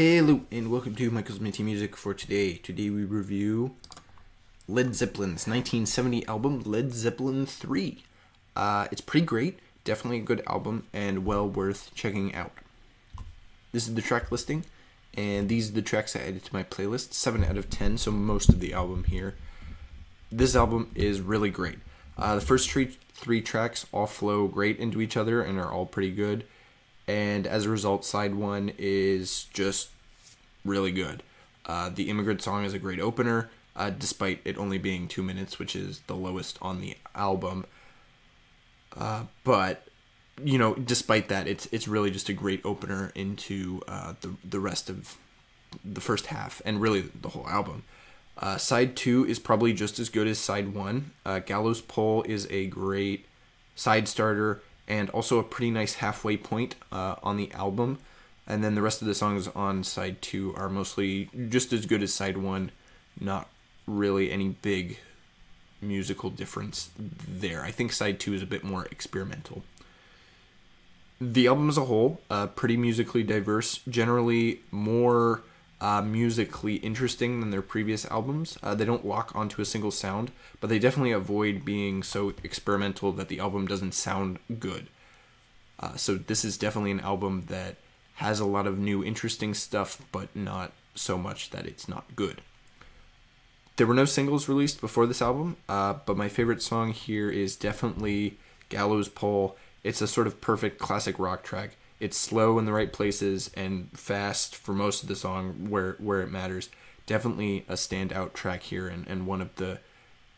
Hello and welcome to Michael's Minty Music for today. Today we review Led Zeppelin's 1970 album, Led Zeppelin III. It's pretty great, definitely a good album, and well worth checking out. This is the track listing, and these are the tracks I added to my playlist, 7 out of 10, so most of the album here. This album is really great. The first three tracks all flow great into each other and are all pretty good. And as a result, side one is just really good. The Immigrant song is a great opener, despite it only being 2 minutes, which is the lowest on the album. But despite that, it's really just a great opener into the rest of the first half, and really the whole album. Side two is probably just as good as side one. Gallows Pole is a great side starter, and also a pretty nice halfway point on the album. And then the rest of the songs on side two are mostly just as good as side one. Not really any big musical difference there. I think side two is a bit more experimental. The album as a whole, pretty musically diverse, generally more musically interesting than their previous albums. They don't lock onto a single sound, but they definitely avoid being so experimental that the album doesn't sound good. So this is definitely an album that has a lot of new interesting stuff, but not so much that it's not good. There were no singles released before this album, but my favorite song here is definitely Gallows Pole. It's a sort of perfect classic rock track. It's slow in the right places and fast for most of the song where it matters. Definitely a standout track here, and one of the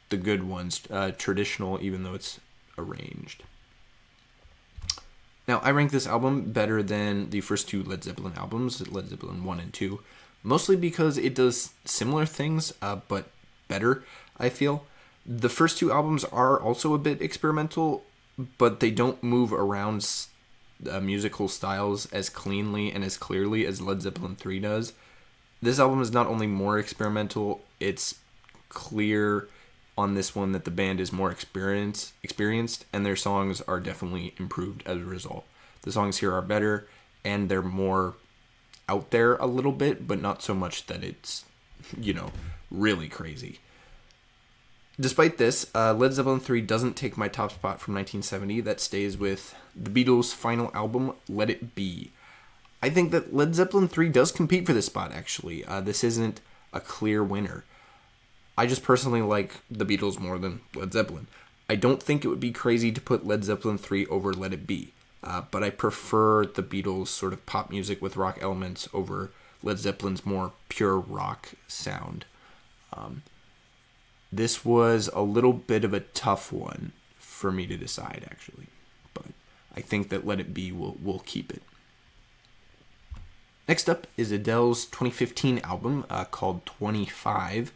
good ones. Traditional, even though it's arranged. Now, I rank this album better than the first two Led Zeppelin albums, Led Zeppelin 1 and 2, mostly because it does similar things, but better, I feel. The first two albums are also a bit experimental, but they don't move around musical styles as cleanly and as clearly as Led Zeppelin III does. This album is not only more experimental, it's clear on this one that the band is more experienced, and their songs are definitely improved as a result. The songs here are better, and they're more out there a little bit, but not so much that it's, really crazy. Despite this, Led Zeppelin III doesn't take my top spot from 1970. That stays with the Beatles' final album, Let It Be. I think that Led Zeppelin III does compete for this spot, actually. This isn't a clear winner. I just personally like the Beatles more than Led Zeppelin. I don't think it would be crazy to put Led Zeppelin III over Let It Be, but I prefer the Beatles' sort of pop music with rock elements over Led Zeppelin's more pure rock sound. This was a little bit of a tough one for me to decide, actually, but I think that Let It Be will keep it. Next up is Adele's 2015 album called 25.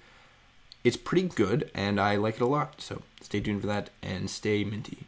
It's pretty good, and I like it a lot, so stay tuned for that, and stay minty.